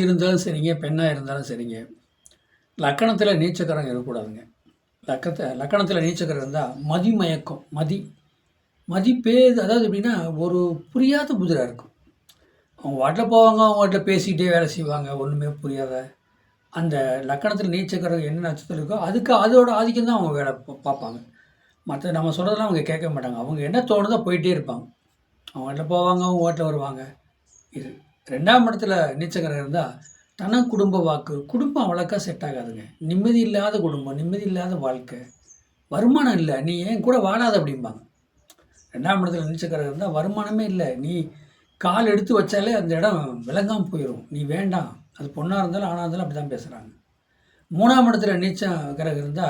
இருந்தாலும் சரிங்க, பெண்ணா இருந்தாலும் சரிங்க, லக்கணத்தில நீச்சக்கரம் இருக்கக்கூடாதுங்க. லக்கணத்தில நீச்சக்கரம் இருந்தா மதிமயக்கம். மதிப்பே அதாவது எப்படின்னா, ஒரு புரியாத புதிரா இருக்கும். அவங்க பாட்டுல போவாங்க, அவங்க பாட்டுல பேசிக்கிட்டே வேலை செய்வாங்க. ஒண்ணுமே புரியாத. அந்த லக்கணத்தில நீச்சக்கரம் என்ன நட்சத்திரம் இருக்கோ, அதுக்கு அதோட ஆதிக்கம் தான் அவங்க வேலை பார்ப்பாங்க. மத்த நம்ம சொல்றதெல்லாம் அவங்க கேட்க மாட்டாங்க. அவங்க என்ன தோணுதோ போயிட்டே இருப்பாங்க. அவங்க பாட்டுல போவாங்க, அவங்க பாட்டுல வருவாங்க. இது 2ஆம் இடத்துல நீச்சக்கரம் இருந்தா, குடும்ப வாக்கு. குடும்பம் அவ்வளோக்கா செட் ஆகாதுங்க. நிம்மதி இல்லாத குடும்பம், நிம்மதி இல்லாத வாழ்க்கை. வருமானம் இல்ல. நீ என் கூட வாழாத அப்படிம்பாங்க. 2ஆம் இடத்துல நீச்சக்கரம் இருந்தா வருமானமே இல்ல. நீ கால் எடுத்து வச்சாலே அந்த இடம் விளங்காம போயிரும். நீ வேண்டாம். அது பொண்ணா இருந்தாலும், ஆணா இருந்தாலும் அப்படிதான் பேசுறாங்க. 3ஆம் இடத்துல கிரகம் இருந்தா,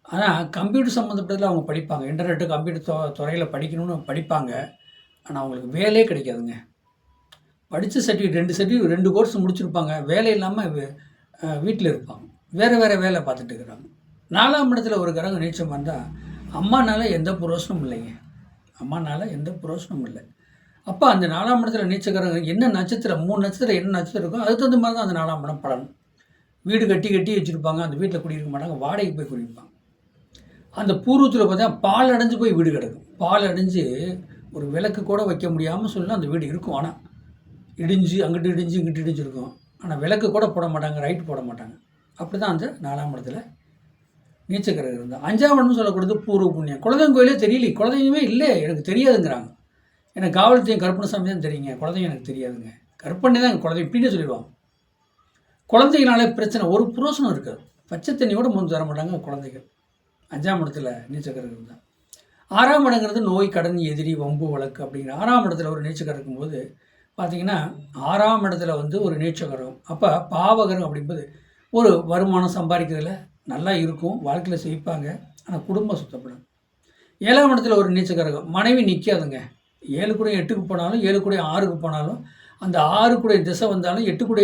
ஆனா கம்ப்யூட்டர் சம்மந்தப்பட்டதுல அவங்க படிப்பாங்க. இன்டர்நெட், கம்ப்யூட்டர் துறையில படிக்கணும்னு படிப்பாங்க. ஆனா அவங்களுக்கு வேலையே கிடைக்காதுங்க. படிச்ச சர்டிஃபிகேட் 2 சர்டிஃபிகேட் 2 கோர்ஸ் முடிச்சிருப்பாங்க. வேலை இல்லாம வீட்ல இருப்பாங்க. வேற வேலை பார்த்துட்டு இருக்கிறாங்க. 4ஆம் இடத்துல ஒரு கிரகம் நீச்சம் வந்தா, அம்மானால எந்த புரோஜனமும் இல்லைங்க. அம்மானால எந்த புரோஜனமும் இல்ல. அப்ப அந்த 4ஆம் இடத்துல நீச்ச கிரகம் என்ன நட்சத்திரம் 3 நட்சத்திரம் என்ன நட்சத்திரம் இருக்கோ, அதுக்கு தகுந்த மாரி தான் அந்த 4ஆம் இடம் பலன். வீடு கட்டி வச்சிருப்பாங்க. அந்த வீட்ல குடியிருக்க மாட்டாங்க. வாடகைக்கு போய் குடியிருப்பாங்க. அந்த பூர்வத்துல பார்த்தா பால் அடைஞ்சு போய் வீடு கிடக்கும். பால் அடைஞ்சு ஒரு விளக்கு கூட வைக்க முடியாம சொல்லி அந்த வீடு இருக்கும். ஆனா இடிஞ்சு அங்கிட்டு இடிஞ்சு இங்கிட்டு இடிஞ்சு இருக்கும். ஆனால் விளக்கு கூட போட மாட்டாங்க, ரைட் போட மாட்டாங்க. அப்படி தான் அந்த 4ஆம் இடத்துல நீச்சக்கிரகம் இருந்தால். 5ஆம் இடம்னு சொல்லக்கூடியது பூர்வ புண்ணியம். குலதெய்வம் கோயிலே தெரியல, குலதெய்வமே இல்லை, எனக்கு தெரியாதுங்கிறாங்க. எனக்கு காவல்துறையும் கருப்பணசாமி தான் தெரியுங்க, குலதெய்வம் எனக்கு தெரியாதுங்க. கற்பனை தான் எங்கள் குலதெய்வம் இப்படின்னு சொல்லிடுவாங்க. குழந்தைகளாலே பிரச்சனை, ஒரு புரோசனம் இருக்காது. பச்சை தண்ணியோட முன் தர மாட்டாங்க குழந்தைகள். 5ஆம் இடத்துல நீச்சக்கிரகம் இருந்தால். 6ஆம் இடங்கிறது நோய், கடன், எதிரி, வம்பு, வழக்கு அப்படிங்கிற 6ஆம் இடத்துல ஒரு நீச்சக்கிரகம் இருக்கும்போது பார்த்தீங்கன்னா, 6ஆம் இடத்துல வந்து ஒரு நீச்சகரம். அப்போ பாவகரம் அப்படிங்கும்போது ஒரு வருமானம் சம்பாதிக்கிறதுல நல்லா இருக்கும், வாழ்க்கையில் செழிப்பாங்க. ஆனால் குடும்பம் சுத்தப்படும். 7ஆம் இடத்துல ஒரு நீச்சகரகம். மனைவி நிற்காதுங்க. 7 கூட 8க்கு போனாலும், 7 கூட 6க்கு போனாலும், அந்த 6 கூட திசை வந்தாலும், 8 கூட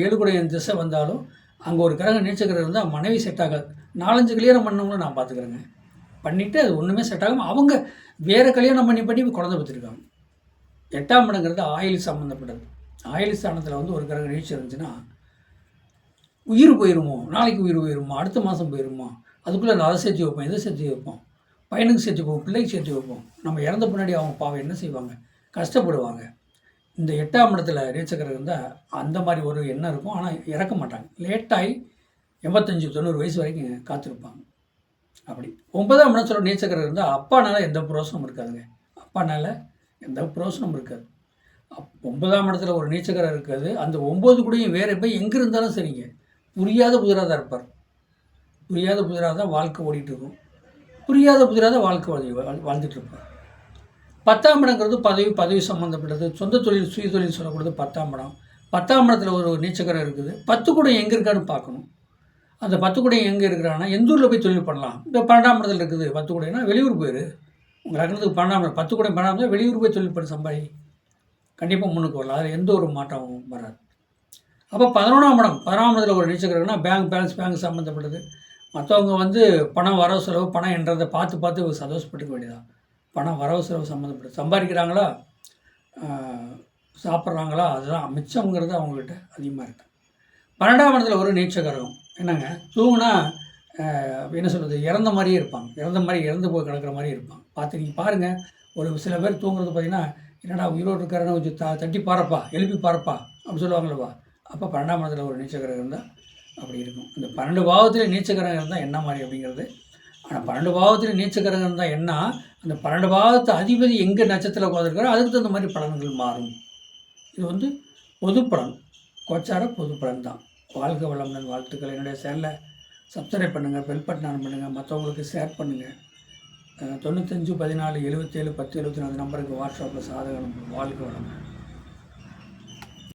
7 கூட திசை வந்தாலும், அங்கே ஒரு கிரகம் நீச்சகரம் இருந்தால் மனைவி செட் ஆகாது. 4-5 கல்யாணம் பண்ணவங்களும் நான் பார்த்துக்கிறேங்க. பண்ணிவிட்டு அது ஒன்றுமே செட் ஆகாமல் அவங்க வேறு கல்யாணம் பண்ணி குழந்தை பெற்றிருக்காங்க. 8ஆம் இடங்கிறது ஆயில் சம்மந்தப்பட்டது. ஆயில் ஸ்தானத்தில் வந்து ஒரு கிரகம் நீச்சம் இருந்துச்சுன்னா, உயிர் போயிருமோ, நாளைக்கு உயிர் போயிருமோ, அடுத்த மாதம் போயிருமோ, அதுக்குள்ளே அதை சேர்த்து வைப்போம், இதை சேர்த்து வைப்போம், பையனுக்கு சேர்த்து வைப்போம், பிள்ளைக்கு சேர்த்து வைப்போம். நம்ம இறந்த பின்னாடி அவங்க பாவம் என்ன செய்வாங்க, கஷ்டப்படுவாங்க. இந்த 8ஆம் இடத்துல நீச்சக்கிரகம் இருந்தால் அந்த மாதிரி ஒரு எண்ணம் இருக்கும். ஆனால் இறக்க மாட்டாங்க. லேட்டாகி 85-90 வயசு வரைக்கும் காத்திருப்பாங்க. அப்படி 9ஆம் இடத்துல நீச்சக்கிரகம் இருந்தால் அப்பானால எந்த புரோசனமும் இருக்காதுங்க. அப்பானால எந்த புரோசனமும் இருக்காது. 9ஆம் இடத்துல ஒரு நீச்சக்கரம் இருக்காது. அந்த 9 கூடயும் வேறு போய் எங்கே இருந்தாலும் சரிங்க, புரியாத புதிராக தான் இருப்பார். புரியாத புதிராக தான் வாழ்க்கை ஓடிட்டுருக்கும். புரியாத புதிராக தான் வாழ்க்கை வாழ்ந்துட்டு இருப்பார். 10ஆம் இடங்கிறது பதவி சம்மந்தப்பட்டது. சொந்த தொழில், சுய தொழில் சொல்லக்கூடியது 10ஆம் இடம். 10ஆம் இடத்துல ஒரு நீச்சக்கரம் இருக்குது. 10 கூட எங்கே இருக்கான்னு பார்க்கணும். அந்த 10 கூட எங்கே இருக்கிறான்னா, எந்த ஊரில் போய் தொழில் பண்ணலாம். இப்போ 12ஆம் இடத்துல இருக்குது 10 கூடைனா வெளியூர் போயிரு. உங்கள் லக்னத்துக்கு 12ஆம் இடம் 10 கூட 12ஆம் இடம் வெளியூர் போய் தொழில் பண்ணி சம்பாதி. கண்டிப்பாக முன்னுக்கு வரலாம். அதில் எந்த ஒரு மாற்றமும் வராது. அப்போ 11ஆம் இடம் 11ஆம் இடத்துல ஒரு நீச்சக்கரம்னா பேங்க் பேலன்ஸ், பேங்க் சம்மந்தப்பட்டது. மற்றவங்க வந்து பணம் வரவு செலவு, பணம் என்றதை பார்த்து சந்தோஷப்பட்டுக்க வேண்டியதான். பணம் வரவு செலவு சம்மந்தப்பட்டது. சம்பாதிக்கிறாங்களா, சாப்பிட்றாங்களா, அதுதான் மிச்சங்கிறது அவங்கக்கிட்ட அதிகமாக இருக்குது. 12ஆம் இடத்துல ஒரு நீச்சக்கரம் என்னங்க, தூங்குனா என்ன சொல்கிறது, இறந்த மாதிரியே இருப்பாங்க. இறந்து போய் கிடக்கிற மாதிரி இருப்பாங்க. நீங்கள் பாருங்கள், ஒரு சில பேர் தூங்குறது பார்த்தீங்கன்னா, என்னடா உயிரோடு இருக்காருன்னு கொஞ்சம் தட்டி பாருப்பா, எழுப்பி பாருப்பா அப்படின்னு சொல்லுவாங்களப்பா. அப்போ 12ஆம் இடத்துல ஒரு நீச்சக்கரம் இருந்தால் அப்படி இருக்கும். இந்த 12 பாவத்தில் நீச்சக்கரம் இருந்தால் என்ன மாதிரி அப்படிங்கிறது. ஆனால் 12 பாவத்தில் நீச்சக்கரம் இருந்தால் என்ன, அந்த 12 பாவத்து அதிபதி எங்கே நட்சத்திரம் உட்காந்துருக்காரோ அதுக்கு தகுந்த மாதிரி பலன்கள் மாறும். இது வந்து பொது பலன், கோச்சார பொது பலன் தான். வாழ்க வளமுடன். வாழ்த்துக்கள். என்னுடைய சேனலை சப்ஸ்கிரைப் பண்ணுங்கள், பெல் பட்டன் ஆன் பண்ணுங்கள், மற்றவங்களுக்கு ஷேர் பண்ணுங்கள். 95 14 77 10 74 நம்பருக்கு வாட்ஸ்அப்பில் சாதகம். வாழ்க வளமுடன்.